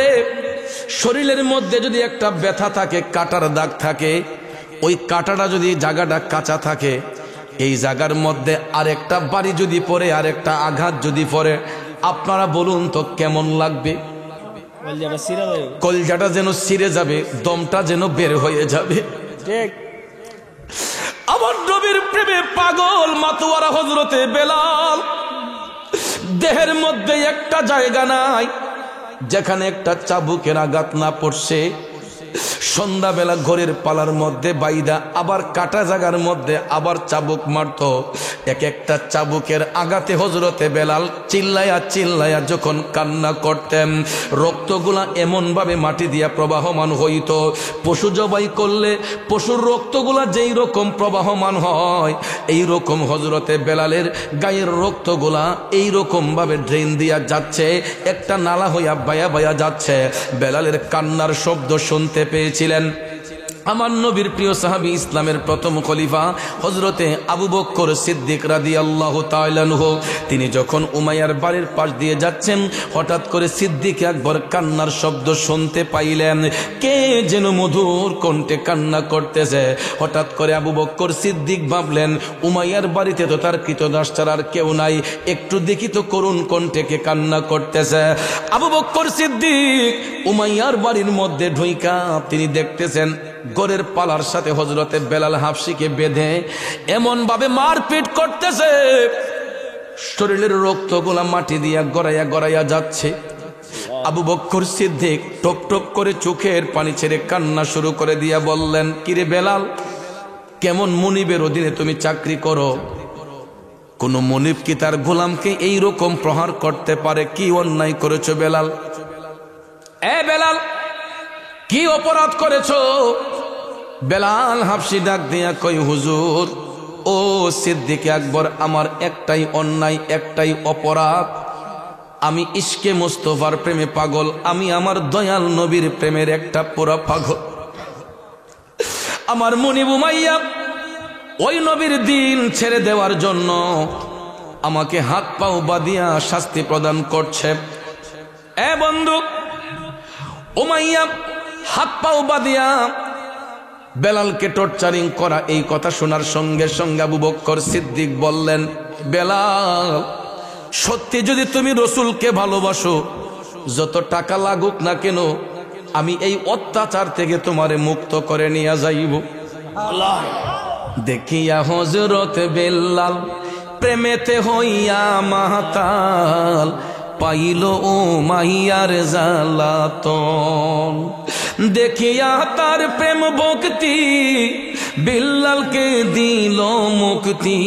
শরীরের মধ্যে যদি একটা ব্যথা থাকে, কাটার দাগ থাকে, ওই কাটাটা যদি জায়গাটা কাঁচা থাকে, এই জায়গার মধ্যে আরেকটা বাড়ি যদি পড়ে, আরেকটা আঘাত যদি পড়ে, আপনারা বলুন তো কেমন লাগবে? কলজাটা যেন ছিঁড়ে যাবে, দমটা যেন বের হয়ে যাবে। আমার নবীর প্রেমে পাগল মাতোয়ারা হযরতে বেলাল, দেহের মধ্যে একটা জায়গা নাই যেখানে একটা চাবুকের আঘাত না পড়ছে। সন্ধ্যাবেলা ঘরের পালার মধ্যে বাইদা আবার কাটা জায়গার মধ্যে আবার চাবুক মারত। এক একটা চাবুকের আঘাতে হযরতে বেলাল চিল্লায়া চিল্লায়া যখন কান্না করতেন, রক্তগুলা এমন ভাবে মাটি দিয়া প্রবাহমান হইত। পশু জবাই করলে পশুর রক্তগুলা যেই রকম প্রবাহমান হয়, এই রকম হযরতে বেলালের গায়ের রক্তগুলা এই রকম ভাবে ড্রেন দিয়া যাচ্ছে, একটা নালা হইয়া বায়া বায়া যাচ্ছে। বেলালের কান্নার শব্দ শুনতে পেয়েছিলেন। আমার নবীর প্রিয় সাহাবী, ইসলামের প্রথম খলিফা হযরতে আবু বকর সিদ্দিক রাদিয়াল্লাহু তাআলা আনহু, তিনি যখন উমাইয়ার বাড়ির পাশ দিয়ে যাচ্ছেন, হঠাৎ করে সিদ্দিক আকবর কান্নার শব্দ শুনতে পাইলেন। কে যেন মধুর কণ্ঠে কান্না করতেছে। হঠাৎ করে আবু বকর সিদ্দিক ভাবলেন, উমাইয়ার বাড়িতে তো তার কৃতদাস ছাড়া আর কেউ নাই, একটু দেখি তো করুণ কণ্ঠে কে কান্না করতেছে। আবু বকর সিদ্দিক উমাইয়ার বাড়ির মধ্যে ঢুইকা তিনি দেখতেছেন গরের পালার সাথে হযরতে বেলাল হাবশিকে বেঁধে এমন ভাবে মারপিট করতেছে, শরীরের রক্তগুলা মাটি দিয়া গড়াইয়া গড়াইয়া যাচ্ছে। আবু বকর সিদ্দিক টপ টপ করে চোখের পানি ছেড়ে কান্না শুরু করে দিয়া বললেন, কিরে বেলাল, কেমন মুনিবের অধীনে তুমি চাকরি করো? কোন মুনিব কি তার গোলামকে এইরকম প্রহার করতে পারে? কি অন্যায় করেছো বেলাল? এ বেলাল, কি অপরাধ করেছো? বেলাল হাবশি ডাক দিয়া কই, হুজুর, ও সিদ্দিক আকবর, আমার একটাই অন্যায়, একটাই অপরাধ। আমি ইশকে মুস্তাফার প্রেমে পাগল, আমি আমার দয়াল নবীর প্রেমের একটা পুরা পাগল। আমার মুনিব উমাইয়া ওই নবীর দিন ছেড়ে দেওয়ার জন্য আমাকে হাত পাও বাঁধিয়া শাস্তি প্রদান করছে। এ বন্ধু, উমাইয়া হাত পাও বাঁধিয়া বেলালকে টর্চারিং করা, এই কথা শোনার সঙ্গে সঙ্গে আবু বকর সিদ্দিক বললেন, বেলাল, সত্যি যদি তুমি রসুলকে ভালোবাসো, যত টাকা লাগুক না কেন, আমি এই অত্যাচার থেকে তোমারে মুক্ত করে নিয়ে যাইব। দেখিয়া হযরত বেলাল প্রেমেতে হইয়া মাতাল, পাইল ও মাইয়ার জালাতন। দেখিয়া তার প্রেম ভক্তি বিল্লালকে দিল মুক্তি,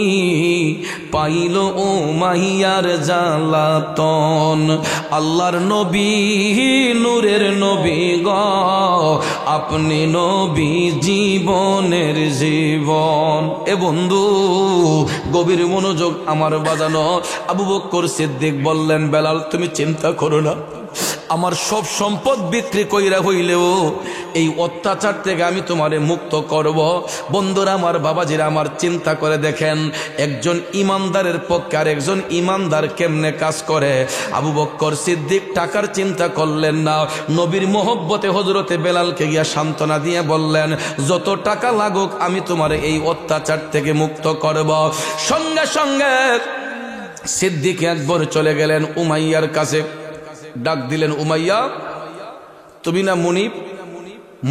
পাইল ও মাহিয়ার জালাতন। আল্লাহর নবী নূরের নবী গ, আপনি নবী জীবনের জীবন। এ বন্ধু, গভীর মনোযোগ আমার বাজানো। আবু বকর সিদ্দিক বললেন, বেলাল, তুমি চিন্তা করো না, আমার সব সম্পদ বিক্রি কইরা হইলেও এই অত্যাচার থেকে আমি তোমারে মুক্ত করব। বন্ধুরা আমার, বাবাজিরা আমার, চিন্তা করে দেখেন, একজন ইমানদারের পক্ষে আর একজন ইমানদার কেমনে কাজ করে। আবু বকর সিদ্দিক টাকার চিন্তা করলেন না, নবীর মহব্বতে হযরতে বেলালকে গিয়া সান্ত্বনা দিয়ে বললেন, যত টাকা লাগুক আমি তোমারে এই অত্যাচার থেকে মুক্ত করব। সঙ্গে সঙ্গে সিদ্দিক আকবর চলে গেলেন উমাইয়ার কাছে, ডাক দিলেন, উমাইয়া, তুমি না মুনিব,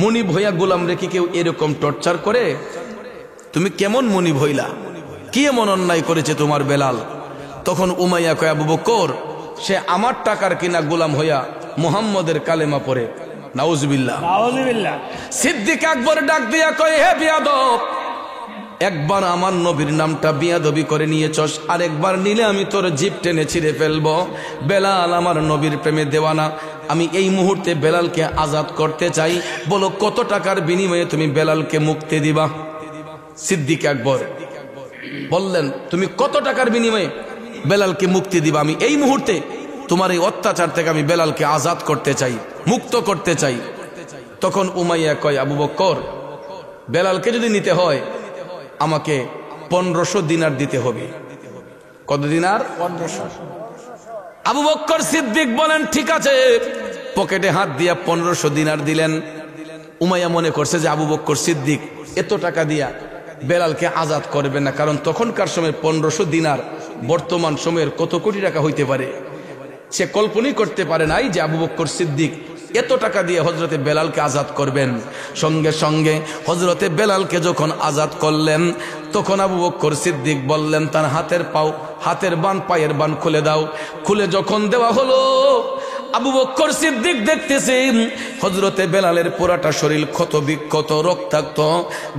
মুনিব হইয়া গোলাম রেখে কেউ এরকম টর্চার করে? তুমি কেমন মুনিব হইলা? কি এমন অন্যায় করেছে তোমার বেলাল? তখন উমাইয়া কয়, আবু বকর, সে আমার টাকার কিনা গোলাম হইয়া মুহাম্মদের কালেমা পড়ে। নাউজুবিল্লাহ, নাউজুবিল্লাহ। সিদ্দিক আকবর ডাক দিয়া কয়, হে বিয়াদব, একবার আমার নবীর নামটা বিয়াদবি করে নিয়েছস, আরেকবার নিলে আমি তোর জিভ টেনে ছিঁড়ে ফেলবো। বেলাল আমার নবীর প্রেমে দেওয়ানা, আমি এই মুহূর্তে বেলালকে আজাদ করতে চাই। বলো, কত টাকার বিনিময়ে তুমি বেলালকে মুক্তি দিবা? সিদ্দিক আকবর বললেন, তুমি কত টাকার বিনিময়ে বেলালকে মুক্তি দিবা? আমি এই মুহূর্তে তোমার এই অত্যাচার থেকে আমি বেলালকে আজাদ করতে চাই, মুক্ত করতে চাই। তখন উমাইয়া কয়, আবু বকর, বেলালকে যদি নিতে হয় আমাকে 1500 দিনার দিতে হবে। কত দিনার? 1500। আবু বকর সিদ্দিক বলেন, ঠিক আছে। পকেটে হাত দিয়া 1500 দিনার দিলেন। উমাইয়া মনে করছে যে আবু বকর সিদ্দিক এত টাকা দিয়া বেলালকে আজাদ করবে না, কারণ তখনকার সময় 1500 দিনার বর্তমান সময়ের কত কোটি টাকা হইতে পারে। সে কল্পনাই করতে পারে নাই যে আবু বকর সিদ্দিক এত টাকা দিয়ে হযরতে বেলালকে আজাদ করবেন। সঙ্গে সঙ্গে হযরতে বেলালকে যখন আজাদ করলেন, তখন আবু বকর সিদ্দিক বললেন, তার হাতের বান, পায়ের বান খুলে দাও। খুলে যখন দেওয়া হলো, আবু বকর সিদ্দিক দেখতেছেন হযরতে বেলালের পুরাটা শরীর ক্ষত বিক্ষত, রক্তাক্ত,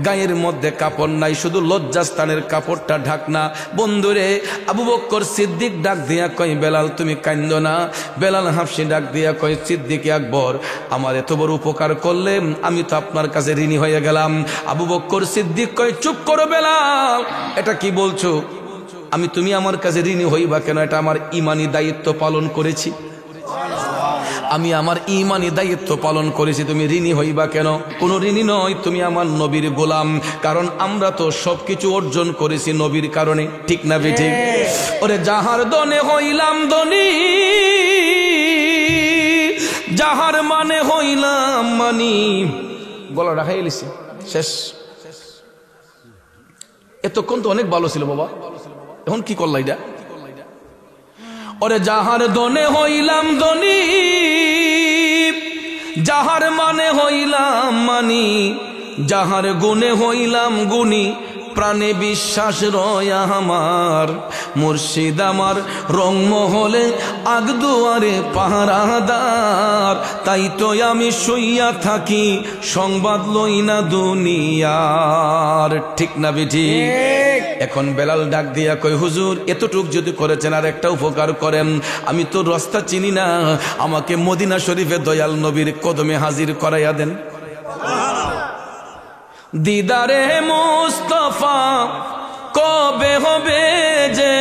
গায়ের মধ্যে কাপড় নাই, শুধু লজ্জাস্থানের কাপড়টা ঢাকনা। বন্ধুরে, আবু বকর সিদ্দিক ডাক দিয়া কয়, বেলাল, তুমি কান্দো না। বেলাল হাফসি ডাক দিয়া কয়, সিদ্দিক আকবর, আমার এত বড় উপকার করলে আমি তো আপনার কাছে ঋণী হয়ে গেলাম। আবু বকর সিদ্দিক কয়, চুপ করো বেলাল, এটা কি বলছো? তুমি আমার কাছে ঋণী হইবা কেন? এটা আমার ইমানি দায়িত্ব পালন করেছি। আমি আমার ঈমানি দায়িত্ব পালন করেছি, তুমি ঋণী হইবা কেন? কোনো ঋণী নয়, তুমি আমার নবীর গোলাম। কারণ আমরা তো সবকিছু অর্জন করেছি নবীর কারণে, ঠিক না বেঠিক? ওরে যাহার দনে হইলাম ধনী, যাহার মানে হইলাম মানি। গলা রাখাই এলিছি, শেষ। এতক্ষণ তো অনেক ভালো ছিল বাবা, এখন কি করলা এটা? ওরে যাহার দনে হইলাম ধনী, যাহার মানে হইলাম মানি, যাহার গুণে হইলাম গুণী, প্রাণে বিশ্বাস রয়া আমার, মুর্শিদ আমার রংমহলে আগদুয়ারে পাহারাদার। তাই তো আমি শুইয়া থাকি, সংবাদ লই না দুনিয়ার, ঠিক না বেঠি? এখন বেলাল ডাক দিয়া কই, হুজুর এতটুক যদি করেছেন আর একটা উপকার করেন, আমি তো রাস্তা চিনি না, আমাকে মদিনা শরীফে দয়াল নবীর কদমে হাজির করাইয়া দেন। দিদারে মুস্তাফা কবে হবে যে,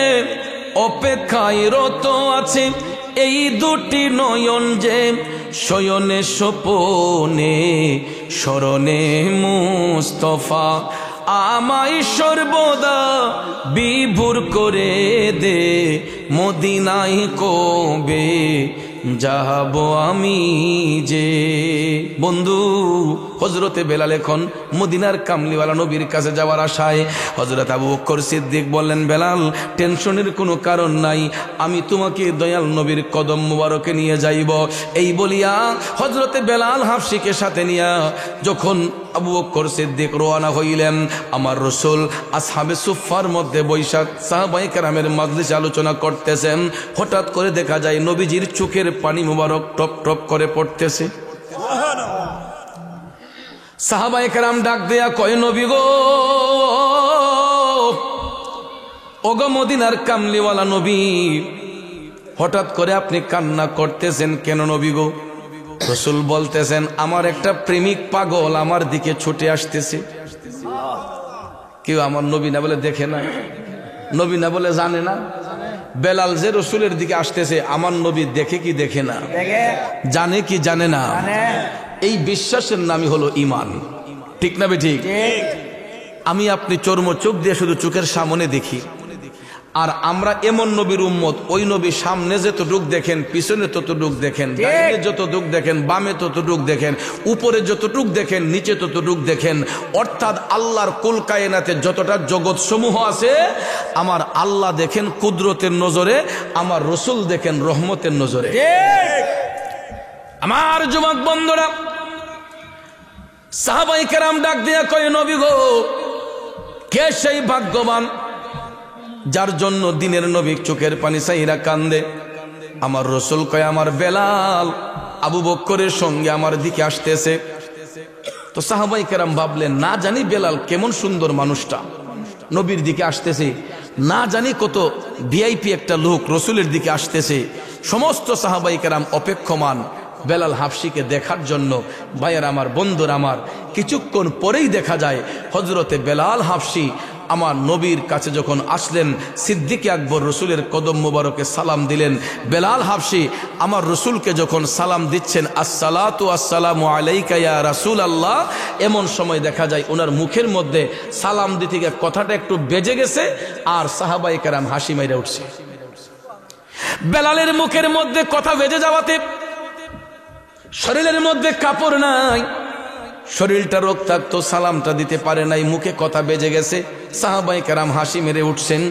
অপেক্ষায় রত আছে এই দুটি নয়ন যে, শয়নে স্বপনে স্মরণে মুস্তাফা আমায় সর্বদা বিভোর করে দে, মদিনায় কবে যাব আমি যে। বন্ধু, হযরতে বেলাল এখন মদিনার কামলিওয়ালা নবীর কাছে যাওয়ার আশায় হযরত আবু বকর সিদ্দিক বললেন, বেলাল টেনশনের কোনো কারণ নাই, আমি তোমাকে দয়াল নবীর কদম মুবারকে নিয়ে যাইব। এই বলিয়া হযরতে বেলাল হাফসিকে সাথে নিয়া যখন আবু বকর সিদ্দিক রওনা হইলেন, আমার রাসূল আসহাবে সুফফার মধ্যে বৈশাখ সাহাবায়ে কেরামের মাজলিসে আলোচনা করতেছেন। হঠাৎ করে দেখা যায় নবীজির চোখের পানি মুবারক টপ টপ করে পড়তেছে। সাহাবায়ে কেরাম ডাক দেয়া কয়, নবী গো, ওগো মদিনার কামলিওয়ালা নবী, হঠাৎ করে আপনি কান্না করতেছেন কেন নবী গো? রাসূল বলতেছেন, আমার একটা প্রেমিক পাগল আমার দিকে ছুটে আসতেছে। কেউ আমার নবী না বলে দেখে না, নবী না বলে জানে না। বেলাল যে রাসূলের দিকে আসতেছে, আমার নবী দেখে কি দেখে না, জানে কি জানে না? এই বিশ্বাসের নামই হলো ঈমান, ঠিক না বেঠিক? আমি আপনি চর্ম চোখ দিয়ে শুধু চোখের সামনে দেখি, আর আমরা এমন নবীর উম্মত, ওই নবী সামনে যতটুক দেখেন, পিছনে ততটুক দেখেন, ডাইনে যতটুক দেখেন, বামে ততটুক দেখেন, উপরে যতটুক দেখেন, নিচে ততটুক দেখেন। অর্থাৎ আল্লাহর কুল কায়নাতে যতটা জগৎ সমূহ আছে, আমার আল্লাহ দেখেন কুদরতের নজরে, আমার রাসূল দেখেন রহমতের নজরে। আমার যুবক বন্ধুরা, সাহাবায়ে কেরাম ডাক দিয়া কয়, নবী গো, কে সেই ভাগ্যবান যার জন্য দিনের নবী চোখের পানি চাইরা কান্দে? আমার রাসূল কয়, আমার বেলাল আবু বকরের সঙ্গে আমার দিকে আসতেছে। তো সাহাবায়ে কেরাম ভাবলেন, না জানি বেলাল কেমন সুন্দর মানুষটা নবীর দিকে আসতেছে, না জানি কত ভিআইপি একটা লোক রাসূলের দিকে আসতেছে। সমস্ত সাহাবায়ে কেরাম অপেক্ষমান বেলাল হাফসিকে দেখার জন্য। ভাইয়ের আমার, বন্ধুর আমার, কিছুক্ষণ পরেই দেখা যায় হযরতে বেলাল হাফসি আমার নবীর কাছে যখন আসলেন, সিদ্দিক আকবর রাসূলের কদম মুবারকে সালাম দিলেন। বেলাল হাফসি আমার রাসূলকে যখন সালাম দিচ্ছেন, আসসালাতু আসসালামু আলাইকা ইয়া রাসূলুল্লাহ, এমন সময় দেখা যায় ওনার মুখের মধ্যে সালাম দিতে গিয়ে কথাটা একটু বেজে গেছে, আর সাহাবায়ে কেরাম হাসি মাইরা উঠছে। বেলালের মুখের মধ্যে কথা বেজে যাওয়াতে শরীরের মধ্যে কাপড় নাই, শরীরটা রক্তাক্ত, সালামটা দিতে পারে নাই, মুখে কথা বেজে গেছে। সাহাবায়ে কেরাম হাসি মেরে উঠছেন।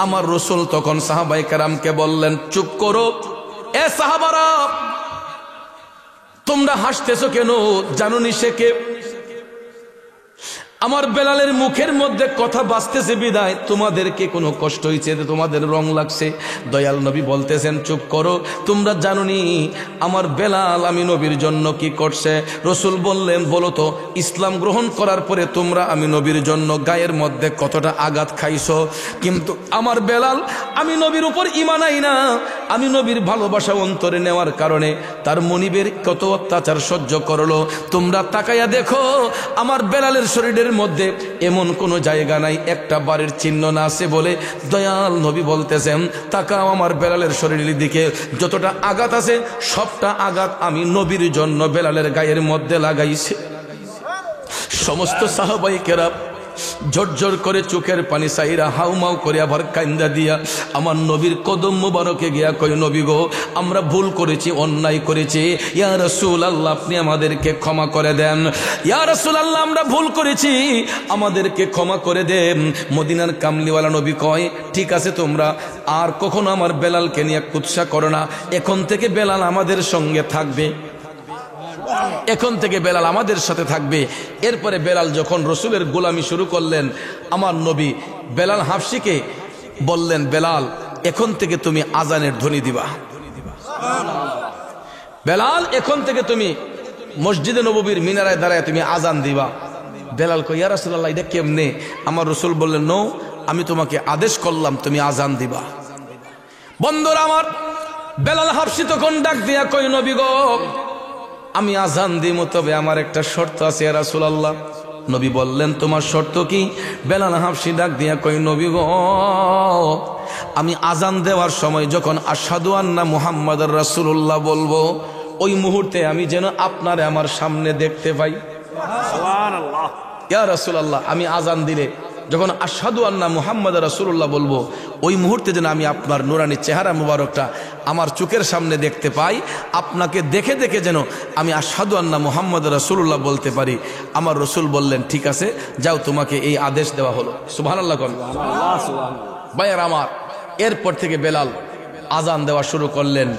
আমার রাসূল তখন সাহাবায়ে কেরামকে বললেন, চুপ করো, এ সাহাবারা, তোমরা হাসতেছো কেন? জানোনি সে কে? আমার বেলালের মুখের মধ্যে কথা বাজতেছে বিদায় তোমাদেরকে কোনো কষ্ট হয়েছে, তোমাদের রং লাগছে। দয়াল নবী বলতেছেন, চুপ করো, তোমরা জানোনি আমার বেলাল আমি নবীর জন্য কি করছে? রাসূল বললেন, বলো তো, ইসলাম গ্রহণ করার পরে তোমরা আমি নবীর জন্য গায়ের মধ্যে কতটা আঘাত খাইছো, কিন্তু আমার বেলাল আমি নবীর উপর ঈমান আই না, আমি নবীর ভালোবাসা অন্তরে নেওয়ার কারণে তার মনিবের কত অত্যাচার সহ্য করলো। তোমরা তাকাইয়া দেখো, আমার বেলালের শরীরের শরীরের মধ্যে এমন কোনো জায়গা নাই একটা বাড়ির চিহ্ন না আছে বলে দয়াল নবী বলতেছেন তাকাও আমার বেলালের শরীরের দিকে, যতটা আঘাত আছে সবটা আঘাত আমি নবীর জন্য বেলালের গায়ের মধ্যে লাগাইছি। সমস্ত সাহাবায়ে কেরাম ঝরঝর করে চোখের পানি চাইরা হাউমাউ করে আবার কান্দা দিয়া আমার নবীর কদম মুবারকে গিয়া কই নবী গো আমরা ভুল করেছি, অন্যায় করেছি, ইয়া রাসূলুল্লাহ আপনি আমাদেরকে ক্ষমা করে দেন, ইয়া রাসূলুল্লাহ আমরা ভুল করেছি আমাদেরকে ক্ষমা করে দেন। মদিনার কামলিওয়ালা নবী কয় ঠিক আছে তোমরা আর কখনো আমার বেলালকে নিয়ে কুৎসা করো না, এখন থেকে বেলাল আমাদের সঙ্গে থাকবে, এখন থেকে বেলাল আমাদের সাথে থাকবে। এরপরে বেলাল যখন রসুলের গোলামি শুরু করলেন আমার নবী বেলাল হাফসিকে বললেন বেলাল এখন থেকে তুমি আজানের ধ্বনি দিবা, বেলাল এখন থেকে তুমি মসজিদে নববীর মিনারায় দাঁড়ায় তুমি আজান দিবা। বেলাল কই ইয়া রাসূলুল্লাহ এটা কেমনে? আমার রসুল বললেন নো আমি তোমাকে আদেশ করলাম তুমি আজান দিবা। বন্ধুরা আমার বেলাল হাফসি তখন ডাক দিয়া কই নবী গো আমি আজান দিব তবে আমার একটা শর্ত আছে ইয়া রাসূলুল্লাহ। নবী বললেন তোমার শর্ত কি? বেলাল হাফসি ডাক দিয়া কই নবী গো আমি আজান দেওয়ার সময় যখন আশহাদু আন্না মুহাম্মাদুর রাসূলুল্লাহ বলবো ওই মুহূর্তে আমি যেন আপনারে আমার সামনে দেখতে পাই। সুবহানাল্লাহ। ইয়া রাসূলুল্লাহ আমি আজান দিলে যখন আশহাদু আন্না মুহাম্মাদুর রাসূলুল্লাহ বলবো ওই মুহূর্তে যেন আমি আপনার নুরানি চেহারা মুবারকটা আমার চোখের সামনে দেখতে পাই, আপনাকে দেখে দেখে যেন আমি আশহাদু আন্না মুহাম্মাদুর রাসূলুল্লাহ বলতে পারি। আমার রসুল বললেন ঠিক আছে যাও তোমাকে এই আদেশ দেওয়া হলো। সুবহানাল্লাহ। ভাইয়ার আমার এরপর থেকে বেলাল আজান দেওয়া শুরু করলেন।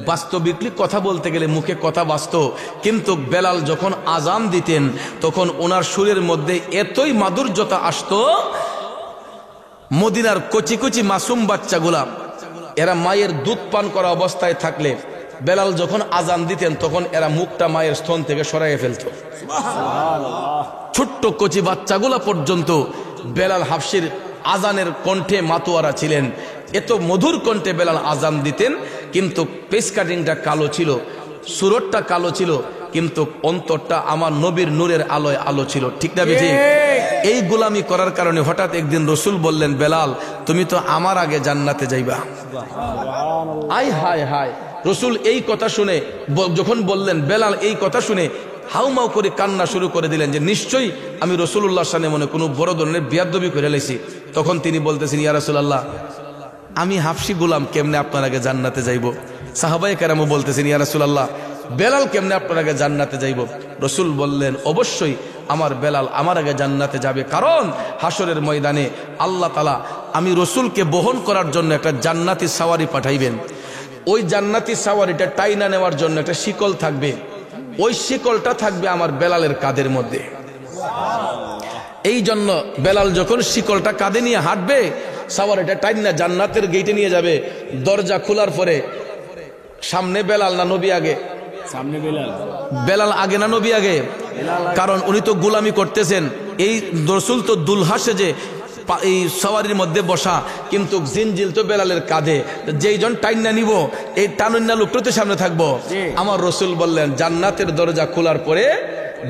বাস্তবিকলি কথা বলতে গেলে মুখে কথা বাস্তব, কিন্তু বেলাল যখন আজান দিতেন তখন ওনার সুরের মধ্যে এতই মাধুর্যতা আসতো মদিনার কচি কচি মাসুম বাচ্চাগুলা এরা মায়ের দুধ পান করা অবস্থায় থাকলে বেলাল যখন আজান দিতেন তখন এরা মুখটা মায়ের স্তন থেকে সরাইয়ে ফেলত। ছোট্ট কচি বাচ্চাগুলা পর্যন্ত বেলাল হাফসির আজানের কণ্ঠে মাতোয়ারা ছিলেন। এত মধুর কণ্ঠে বেলাল আজান দিতেন, কিন্তু পেস কাটিংটা কালো ছিল, সুরতটা কালো ছিল, কিন্তু অন্তরটা আমার নবীর নূরের আলোয় আলো ছিল। ঠিক না বেঠিক? এই গোলামি করার কারণে হঠাৎ একদিন রসুল বললেন বেলাল তুমি তো আমার আগে জান্নাতে যাইবা। আয় হায় হায়, রসুল এই কথা শুনে যখন বললেন বেলাল এই কথা শুনে হাউমাউ করে কান্না শুরু করে দিলেন যে নিশ্চয়ই আমি রসুল্লাহর সামনে মনে কোনো বড় ধরনের বিয়াদবি করে লেছি। তখন তিনি বলতেছেন ইয়া রাসূলুল্লাহ আমি হাফসি গোলাম কেমনে আপনার আগে জান্নাতে যাইব? সাহাবায়ে কেরামও বলতেছেন ইয়া রাসূলুল্লাহ বেলাল কেমনে আপনার আগে জান্নাতে যাইব? রসুল বললেন অবশ্যই আমার বেলাল আমার আগে জান্নাতে যাবে, কারণ হাসরের ময়দানে আল্লাহ তাআলা আমি রসুলকে বহন করার জন্য একটা জান্নাতি সাওয়ারি পাঠাইবেন। ওই জান্নাতি সাওয়ারিটা টাইনা নেওয়ার জন্য একটা শিকল থাকবে, ওই শিকলটা থাকবে আমার বেলালের কাঁধের মধ্যে। এই জন্য বেলাল যখন শিকলটা কাঁধে নিয়ে হাঁটবে সাওয়ারিটা টাইনা জান্নাতের গেটে নিয়ে যাবে। দরজা খোলার পরে সামনে বেলাল না নবী আগে? সামনে বেলাল। বেলাল আগে না নবী আগে? কারণ উনি তো গোলামি করতেছেন। এই রসুল তো দুলহা সেজে এই সওয়ারির মধ্যে বসা, কিন্তু জিনজিল তো বেলালের কাঁধে, যেই জন টাইনা নিব এই টানুন্না লোকটা তো সামনে থাকবো। আমার রসুল বললেন জান্নাতের দরজা খোলার পরে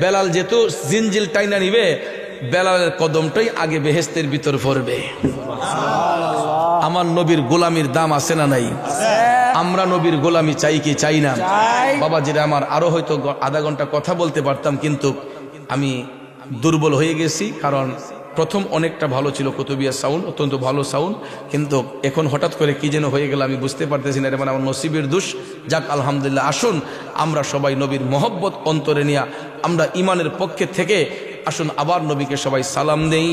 বেলাল যেহেতু জিনজিল টাইনা নিবে বেলালের কদমটাই আগে বেহেশতের ভিতর পড়বে। আমার নবীর গোলামির দাম আছে না নাই? আমরা নবীর গোলামি চাই কি চাই না? বাবা যেটা আমার আরো হয়তো আধা ঘন্টা কথা বলতে পারতাম, কিন্তু আমি দুর্বল হয়ে গেছি, কারণ প্রথম অনেকটা ভালো ছিল কুতুবিয়া সাউন্ড, অত্যন্ত ভালো সাউন্ড, কিন্তু এখন হঠাৎ করে কি যেন হয়ে গেল আমি বুঝতে পারতেছি না। এটা মানে আমার নসিবের দোষ। যাক আলহামদুলিল্লাহ, আসুন আমরা সবাই নবীর মহব্বত অন্তরে নিয়ে আমরা ইমানের পক্ষে থেকে আসুন আবার নবীকে সবাই সালাম দেই।